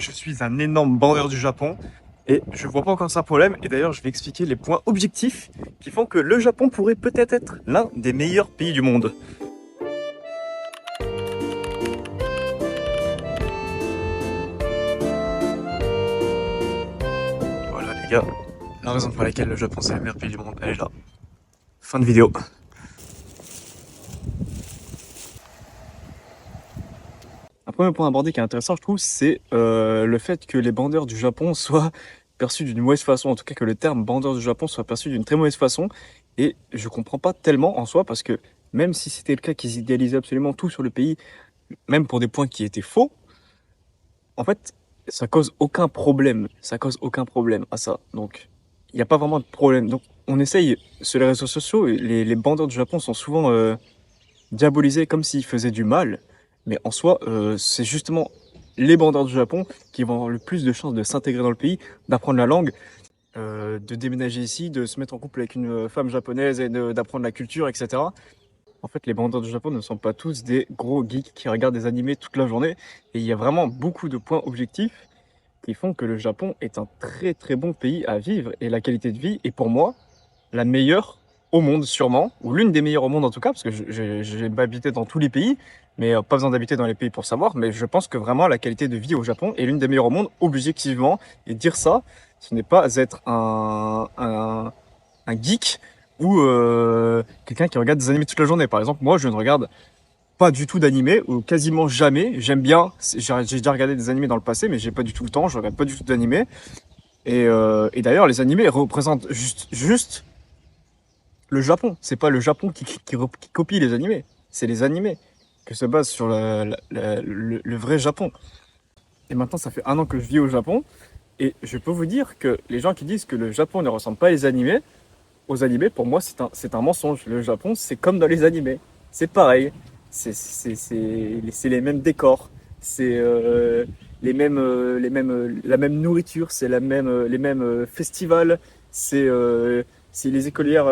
je suis un énorme bandeur du Japon et je vois pas encore ça problème. Et d'ailleurs, je vais expliquer les points objectifs qui font que le Japon pourrait peut-être être l'un des meilleurs pays du monde. Voilà les gars, la raison pour laquelle le Japon c'est le meilleur pays du monde, elle est là. Fin de vidéo. Un premier point abordé qui est intéressant, je trouve, c'est le fait que les bandeurs du Japon soient perçus d'une mauvaise façon, en tout cas que le terme bandeur du Japon soit perçu d'une très mauvaise façon. Et je comprends pas tellement en soi, parce que même si c'était le cas qu'ils idéalisaient absolument tout sur le pays, même pour des points qui étaient faux, en fait, ça cause aucun problème. Ça cause aucun problème à ça. Donc, il n'y a pas vraiment de problème. Donc, on essaye, sur les réseaux sociaux, les bandeurs du Japon sont souvent diabolisés comme s'ils faisaient du mal. Mais en soi, c'est justement les bandeurs du Japon qui vont avoir le plus de chances de s'intégrer dans le pays, d'apprendre la langue, de déménager ici, de se mettre en couple avec une femme japonaise et d'apprendre la culture, etc. En fait, les bandeurs du Japon ne sont pas tous des gros geeks qui regardent des animés toute la journée. Et il y a vraiment beaucoup de points objectifs qui font que le Japon est un très très bon pays à vivre. Et la qualité de vie est pour moi la meilleure au monde sûrement, ou l'une des meilleures au monde en tout cas, parce que j'ai pas habité dans tous les pays, mais pas besoin d'habiter dans les pays pour savoir, mais je pense que vraiment la qualité de vie au Japon est l'une des meilleures au monde, objectivement, et dire ça, ce n'est pas être un geek ou quelqu'un qui regarde des animés toute la journée. Par exemple, moi, je ne regarde pas du tout d'animés, ou quasiment jamais. J'aime bien, j'ai déjà regardé des animés dans le passé, mais j'ai pas du tout le temps, je regarde pas du tout d'animés. Et d'ailleurs, les animés représentent juste le Japon. C'est pas le Japon qui copie les animés, c'est les animés que se base sur le vrai Japon. Et maintenant, ça fait un an que je vis au Japon, et je peux vous dire que les gens qui disent que le Japon ne ressemble pas aux animés, pour moi, c'est un mensonge. Le Japon, c'est comme dans les animés. C'est pareil. C'est les mêmes décors. C'est la même nourriture. C'est les mêmes festivals. C'est c'est les écolières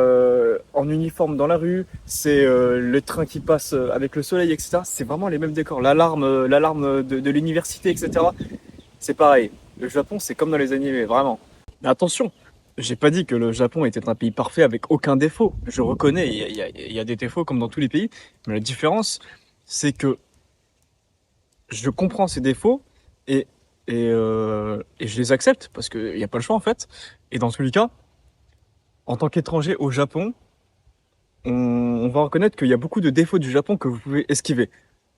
en uniforme dans la rue. C'est le train qui passe avec le soleil, etc. C'est vraiment les mêmes décors. L'alarme de l'université, etc. C'est pareil. Le Japon, c'est comme dans les animés, vraiment. Mais attention, j'ai pas dit que le Japon était un pays parfait avec aucun défaut. Je reconnais, il y a des défauts comme dans tous les pays. Mais la différence, c'est que je comprends ces défauts et, et je les accepte parce qu'il n'y a pas le choix en fait. Et dans tous les cas, en tant qu'étranger au Japon, on va reconnaître qu'il y a beaucoup de défauts du Japon que vous pouvez esquiver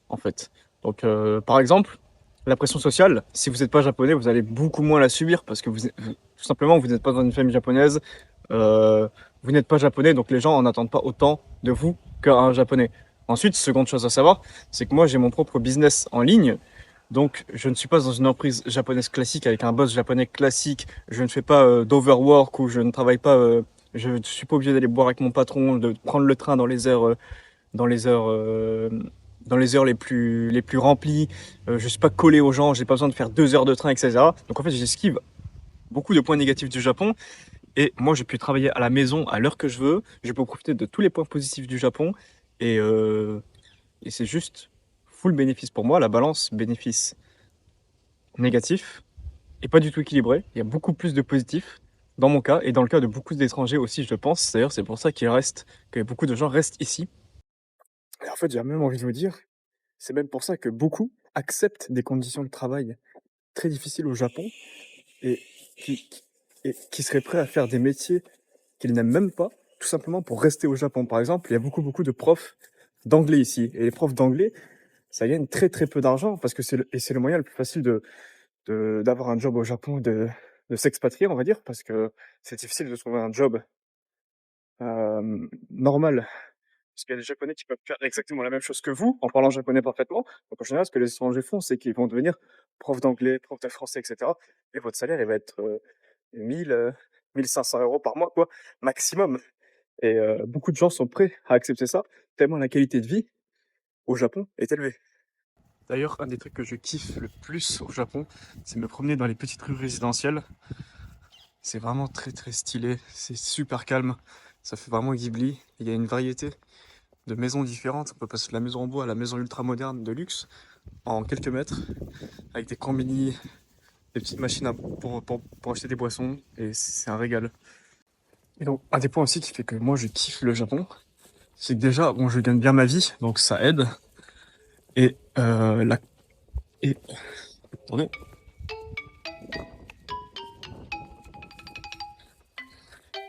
en fait. Donc, par exemple, la pression sociale, si vous n'êtes pas japonais, vous allez beaucoup moins la subir parce que tout simplement, vous n'êtes pas dans une famille japonaise, vous n'êtes pas japonais, donc les gens en attendent pas autant de vous qu'un japonais. Ensuite, seconde chose à savoir, c'est que moi, j'ai mon propre business en ligne. Donc, je ne suis pas dans une entreprise japonaise classique avec un boss japonais classique. Je ne fais pas d'overwork ou je ne travaille pas. Je ne suis pas obligé d'aller boire avec mon patron, de prendre le train dans les heures, euh, dans les heures les plus remplies. Je suis pas collé aux gens, j'ai pas besoin de faire 2 heures de train, etc. Donc en fait, j'esquive beaucoup de points négatifs du Japon. Et moi, j'ai pu travailler à la maison à l'heure que je veux. Je peux profiter de tous les points positifs du Japon. Et, euh, et c'est juste full bénéfice pour moi. La balance bénéfice négatif est pas du tout équilibrée. Il y a beaucoup plus de positifs dans mon cas et dans le cas de beaucoup d'étrangers aussi, je pense. D'ailleurs, c'est pour ça que beaucoup de gens restent ici. Et en fait, j'ai même envie de vous dire, c'est même pour ça que beaucoup acceptent des conditions de travail très difficiles au Japon et qui, qui- et qui seraient prêts à faire des métiers qu'ils n'aiment même pas, tout simplement pour rester au Japon. Par exemple, il y a beaucoup de profs d'anglais ici. Et les profs d'anglais, ça gagne très très peu d'argent parce que c'est le moyen le plus facile d'avoir un job au Japon, de s'expatrier, on va dire, parce que c'est difficile de trouver un job normal. Parce qu'il y a des Japonais qui peuvent faire exactement la même chose que vous, en parlant japonais parfaitement. Donc en général, ce que les étrangers font, c'est qu'ils vont devenir prof d'anglais, prof de français, etc. Et votre salaire, il va être 1000, 1500 euros par mois, quoi, maximum. Et beaucoup de gens sont prêts à accepter ça, tellement la qualité de vie au Japon est élevée. D'ailleurs, un des trucs que je kiffe le plus au Japon, c'est me promener dans les petites rues résidentielles. C'est vraiment très très stylé, c'est super calme, ça fait vraiment Ghibli. Il y a une variété de maisons différentes, on peut passer de la maison en bois à la maison ultra moderne de luxe en quelques mètres, avec des combini, des petites machines pour acheter des boissons, et c'est un régal. Et donc, un des points aussi qui fait que moi je kiffe le Japon, c'est que déjà, bon, je gagne bien ma vie, donc ça aide. Et et attendez.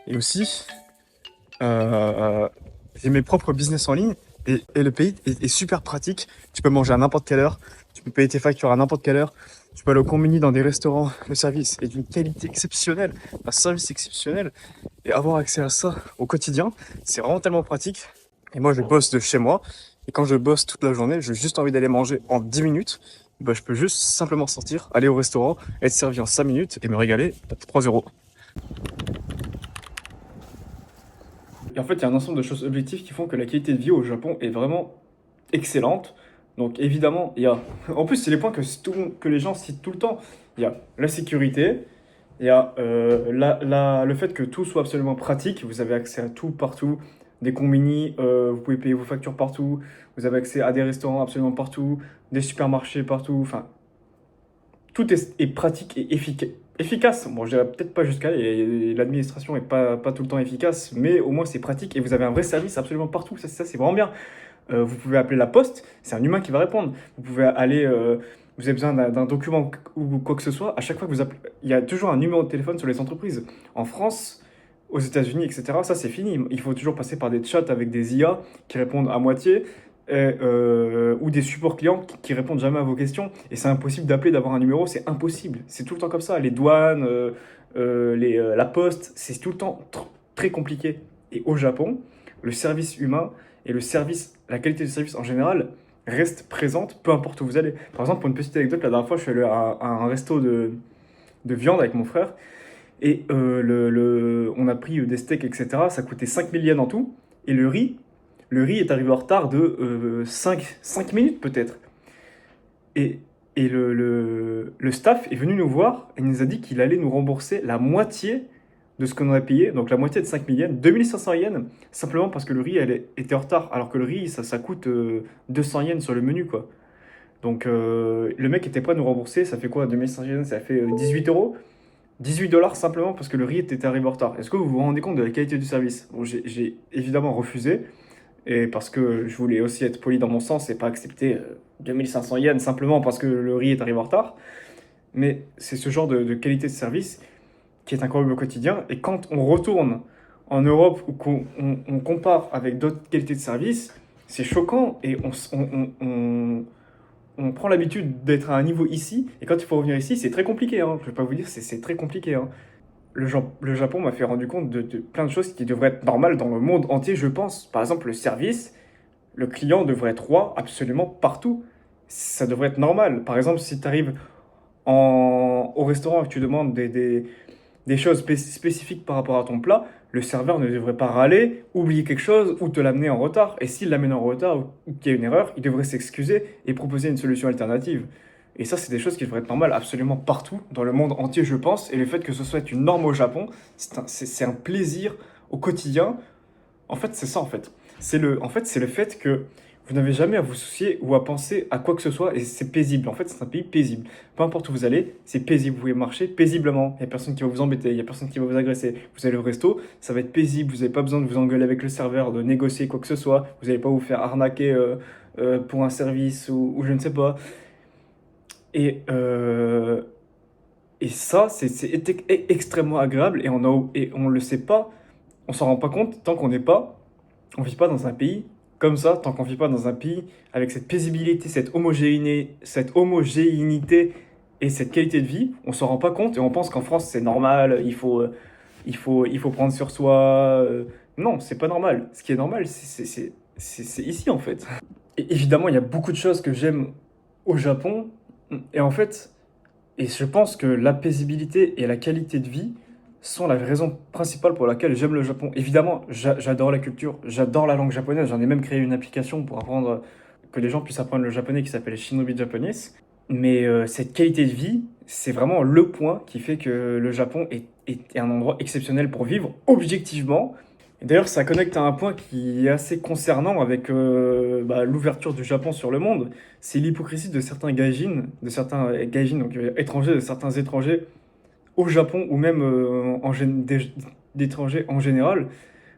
Et aussi, j'ai mes propres business en ligne et le pays est super pratique. Tu peux manger à n'importe quelle heure, tu peux payer tes factures à n'importe quelle heure, tu peux aller au combini dans des restaurants. Le service est d'une qualité exceptionnelle, un service exceptionnel. Et avoir accès à ça au quotidien, c'est vraiment tellement pratique. Et moi, je bosse de chez moi. Et quand je bosse toute la journée, j'ai juste envie d'aller manger en 10 minutes. Bah, je peux juste simplement sortir, aller au restaurant, être servi en 5 minutes et me régaler pour 3 euros. Et en fait, il y a un ensemble de choses objectives qui font que la qualité de vie au Japon est vraiment excellente. Donc évidemment, il y a... En plus, c'est les points que les gens citent tout le temps. Il y a la sécurité, il y a le fait que tout soit absolument pratique. Vous avez accès à tout partout. Des combini, vous pouvez payer vos factures partout. Vous avez accès à des restaurants absolument partout. Des supermarchés partout. Enfin, tout est pratique et efficace. Bon, je dirais peut-être pas jusqu'à là, et l'administration est pas tout le temps efficace, mais au moins c'est pratique et vous avez un vrai service absolument partout. Ça c'est vraiment bien. Vous pouvez appeler la poste, c'est un humain qui va répondre. Vous pouvez aller, vous avez besoin d'un document ou quoi que ce soit. À chaque fois que vous appelez, il y a toujours un numéro de téléphone sur les entreprises. En France, aux États-Unis, etc., ça c'est fini. Il faut toujours passer par des chats avec des IA qui répondent à moitié. Ou des supports clients qui répondent jamais à vos questions. Et c'est impossible d'appeler, d'avoir un numéro, c'est impossible. C'est tout le temps comme ça. Les douanes, la poste, c'est tout le temps très compliqué. Et au Japon, le service humain et la qualité du service en général reste présente, peu importe où vous allez. Par exemple, pour une petite anecdote, la dernière fois, je suis allé à un resto de viande avec mon frère. Et on a pris des steaks, etc. Ça coûtait 5000 yens en tout. Et le riz est arrivé en retard de 5 minutes peut-être. Et, et le staff est venu nous voir et nous a dit qu'il allait nous rembourser la moitié de ce qu'on aurait payé, donc la moitié de 5000 yens, 2500 yens, simplement parce que le riz était en retard, alors que le riz, ça coûte 200 yens sur le menu, quoi. Donc le mec était prêt à nous rembourser, ça fait quoi, 2500 yens, ça fait 18 euros, 18 dollars simplement parce que le riz était arrivé en retard. Est-ce que vous vous rendez compte de la qualité du service? Bon, j'ai évidemment refusé, et parce que je voulais aussi être poli dans mon sens et pas accepter 2500 yens simplement parce que le riz est arrivé en retard. Mais c'est ce genre de qualité de service qui est incroyable au quotidien. Et quand on retourne en Europe ou qu'on compare avec d'autres qualités de service, c'est choquant et on prend l'habitude d'être à un niveau ici. Et quand il faut revenir ici, c'est très compliqué, hein. Je vais pas vous dire, c'est très compliqué, hein. Le Japon m'a fait rendre compte de plein de choses qui devraient être normales dans le monde entier, je pense. Par exemple, le service, le client devrait être roi absolument partout. Ça devrait être normal. Par exemple, si tu arrives au restaurant et que tu demandes des choses spécifiques par rapport à ton plat, le serveur ne devrait pas râler, oublier quelque chose ou te l'amener en retard. Et s'il l'amène en retard ou qu'il y a une erreur, il devrait s'excuser et proposer une solution alternative. Et ça, c'est des choses qui devraient être normales absolument partout, dans le monde entier, je pense. Et le fait que ce soit une norme au Japon, c'est un plaisir au quotidien. En fait, c'est ça, en fait. C'est le fait que vous n'avez jamais à vous soucier ou à penser à quoi que ce soit et c'est paisible. En fait, c'est un pays paisible. Peu importe où vous allez, c'est paisible. Vous pouvez marcher paisiblement. Il n'y a personne qui va vous embêter, il n'y a personne qui va vous agresser. Vous allez au resto, ça va être paisible. Vous n'avez pas besoin de vous engueuler avec le serveur, de négocier quoi que ce soit. Vous n'allez pas vous faire arnaquer pour un service ou je ne sais pas. Et, euh, et ça, c'est extrêmement agréable et on le sait pas, on s'en rend pas compte tant on vit pas dans un pays comme ça, tant qu'on vit pas dans un pays avec cette paisibilité, cette homogénéité et cette qualité de vie, on s'en rend pas compte et on pense qu'en France c'est normal, il faut prendre sur soi. Non, c'est pas normal. Ce qui est normal, c'est ici en fait. Et évidemment, il y a beaucoup de choses que j'aime au Japon et en fait, et je pense que la paisibilité et la qualité de vie sont la raison principale pour laquelle j'aime le Japon. Évidemment, j'adore la culture, j'adore la langue japonaise. J'en ai même créé une application pour apprendre, que les gens puissent apprendre le japonais qui s'appelle Shinobi Japanese. Mais cette qualité de vie, c'est vraiment le point qui fait que le Japon est un endroit exceptionnel pour vivre objectivement. D'ailleurs, ça connecte à un point qui est assez concernant avec l'ouverture du Japon sur le monde. C'est l'hypocrisie de certains gaijins, donc étrangers, de certains étrangers au Japon ou même d'étrangers en général.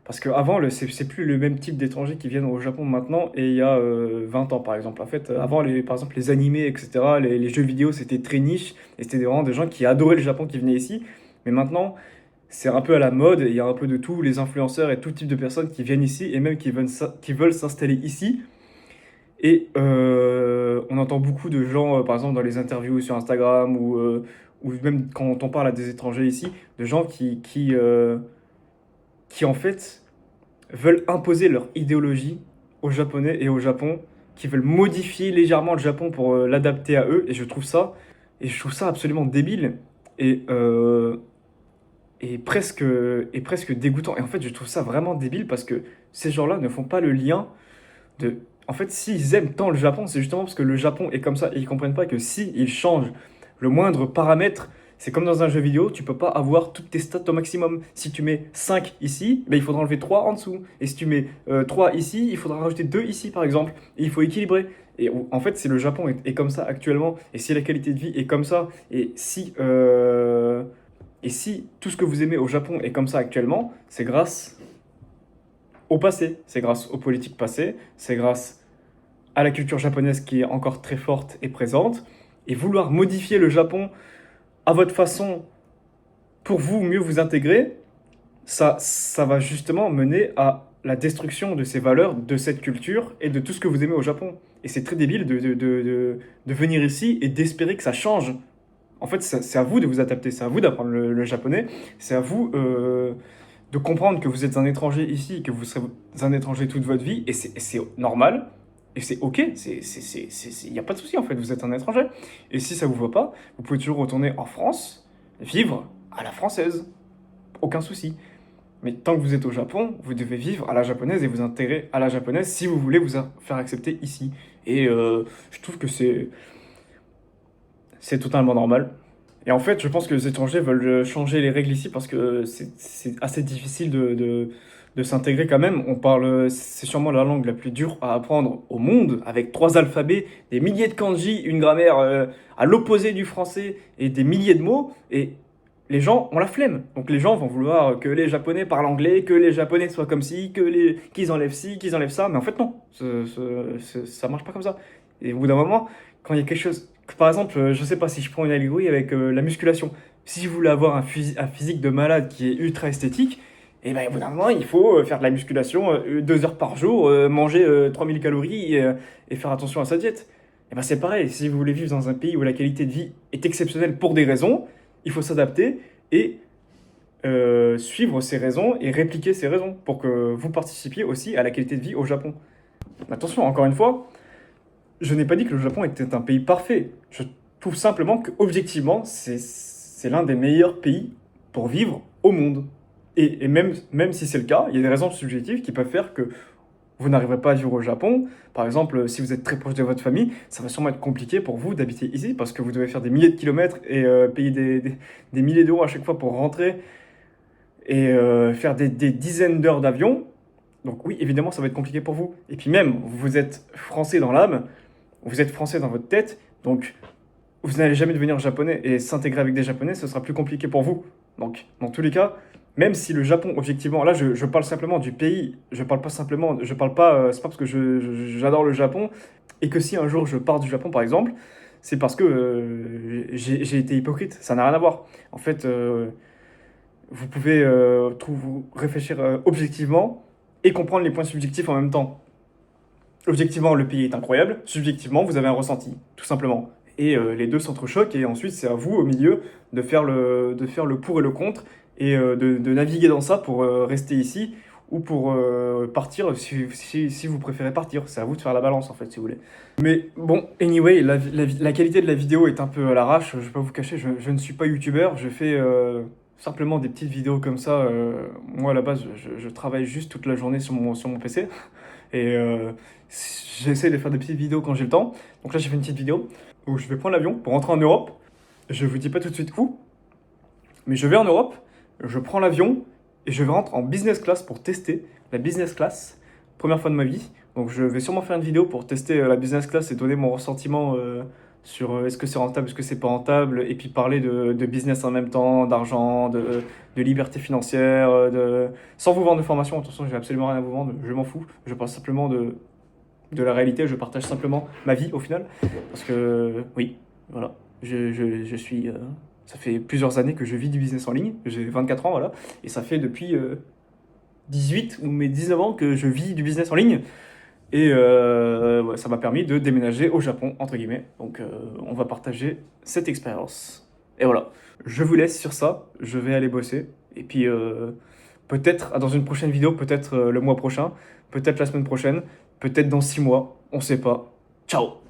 Parce qu'avant, c'est plus le même type d'étrangers qui viennent au Japon maintenant et il y a 20 ans par exemple. En fait, avant, par exemple, les animés, etc., les jeux vidéo, c'était très niche et c'était vraiment des gens qui adoraient le Japon qui venaient ici. Mais maintenant, c'est un peu à la mode et il y a un peu de tout, les influenceurs et tout type de personnes qui viennent ici et même qui veulent s'installer ici. Et on entend beaucoup de gens, par exemple, dans les interviews sur Instagram ou même quand on parle à des étrangers ici, de gens qui en fait veulent imposer leur idéologie aux Japonais et au Japon, qui veulent modifier légèrement le Japon pour l'adapter à eux. Et je trouve ça absolument débile et, euh, et presque dégoûtant. Et en fait, je trouve ça vraiment débile parce que ces gens-là ne font pas le lien de. En fait, s'ils aiment tant le Japon, c'est justement parce que le Japon est comme ça et ils comprennent pas que si ils changent le moindre paramètre, c'est comme dans un jeu vidéo, tu peux pas avoir toutes tes stats au maximum. Si tu mets 5 ici, ben, il faudra enlever 3 en dessous. Et si tu mets 3 ici, il faudra rajouter 2 ici par exemple. Et il faut équilibrer. Et en fait, c'est le Japon est comme ça actuellement. Et si la qualité de vie est comme ça, et si tout ce que vous aimez au Japon est comme ça actuellement, c'est grâce au passé, c'est grâce aux politiques passées, c'est grâce à la culture japonaise qui est encore très forte et présente. Et vouloir modifier le Japon à votre façon pour vous mieux vous intégrer, ça va justement mener à la destruction de ces valeurs, de cette culture et de tout ce que vous aimez au Japon. Et c'est très débile de venir ici et d'espérer que ça change. En fait, c'est à vous de vous adapter, c'est à vous d'apprendre le japonais, c'est à vous de comprendre que vous êtes un étranger ici, que vous serez un étranger toute votre vie, et c'est normal, et c'est ok, il n'y a pas de souci en fait, vous êtes un étranger. Et si ça vous va pas, vous pouvez toujours retourner en France, vivre à la française, aucun souci. Mais tant que vous êtes au Japon, vous devez vivre à la japonaise et vous intégrer à la japonaise si vous voulez vous faire accepter ici. Et je trouve que c'est totalement normal. Et en fait, je pense que les étrangers veulent changer les règles ici parce que c'est assez difficile de s'intégrer quand même. C'est sûrement la langue la plus dure à apprendre au monde, avec 3 alphabets, des milliers de kanji, une grammaire à l'opposé du français et des milliers de mots. Et les gens ont la flemme. Donc les gens vont vouloir que les Japonais parlent anglais, que les Japonais soient comme qu'ils enlèvent ci, qu'ils enlèvent ça. Mais en fait, non. Ça marche pas comme ça. Et au bout d'un moment, quand il y a quelque chose. Par exemple, je sais pas si je prends une allégorie avec la musculation. Si vous voulez avoir un physique de malade qui est ultra esthétique, et ben, au bout d'un moment, il faut faire de la musculation 2 heures par jour, manger 3000 calories et faire attention à sa diète. Et ben, c'est pareil, si vous voulez vivre dans un pays où la qualité de vie est exceptionnelle pour des raisons, il faut s'adapter et suivre ces raisons et répliquer ces raisons pour que vous participiez aussi à la qualité de vie au Japon. Attention, encore une fois, je n'ai pas dit que le Japon était un pays parfait. Je trouve simplement que objectivement, c'est l'un des meilleurs pays pour vivre au monde. Et même si c'est le cas, il y a des raisons subjectives qui peuvent faire que vous n'arriverez pas à vivre au Japon. Par exemple, si vous êtes très proche de votre famille, ça va sûrement être compliqué pour vous d'habiter ici parce que vous devez faire des milliers de kilomètres et payer des milliers d'euros à chaque fois pour rentrer et faire des dizaines d'heures d'avion. Donc oui, évidemment, ça va être compliqué pour vous. Et puis même, vous êtes français dans l'âme, vous êtes français dans votre tête, donc vous n'allez jamais devenir japonais et s'intégrer avec des japonais, ce sera plus compliqué pour vous. Donc, dans tous les cas, même si le Japon, objectivement, là je parle simplement du pays, je parle pas simplement, je parle pas, c'est pas parce que j'adore le Japon et que si un jour je pars du Japon par exemple, c'est parce que j'ai été hypocrite, ça n'a rien à voir. En fait, vous pouvez réfléchir objectivement et comprendre les points subjectifs en même temps. Objectivement, le pays est incroyable. Subjectivement, vous avez un ressenti, tout simplement. Et les deux s'entrechoquent et ensuite c'est à vous au milieu de faire le pour et le contre et de naviguer dans ça pour rester ici ou pour partir si vous préférez partir. C'est à vous de faire la balance en fait si vous voulez. Mais bon, anyway, la qualité de la vidéo est un peu à l'arrache, je vais pas vous cacher, je ne suis pas youtubeur, je fais simplement des petites vidéos comme ça. Moi à la base, je travaille juste toute la journée sur mon PC et j'essaie de faire des petites vidéos quand j'ai le temps. Donc là j'ai fait une petite vidéo où je vais prendre l'avion pour rentrer en Europe. Je vous dis pas tout de suite où, mais je vais en Europe, je prends l'avion et je rentre en business class pour tester la business class, première fois de ma vie. Donc je vais sûrement faire une vidéo pour tester la business class et donner mon ressentiment sur est-ce que c'est rentable, est-ce que c'est pas rentable, et puis parler de business en même temps, d'argent, de liberté financière, sans vous vendre de formation. Attention, j'ai absolument rien à vous vendre, je m'en fous. Je parle simplement de la réalité, je partage simplement ma vie au final. Parce que oui, voilà, je suis... ça fait plusieurs années que je vis du business en ligne, j'ai 24 ans, voilà, et ça fait depuis 18 ou mes 19 ans que je vis du business en ligne. Et ouais, ça m'a permis de déménager au Japon, entre guillemets. Donc on va partager cette expérience. Et voilà, je vous laisse sur ça, je vais aller bosser. Et puis peut-être dans une prochaine vidéo, peut-être le mois prochain, peut-être la semaine prochaine, peut-être dans 6 mois, on sait pas. Ciao!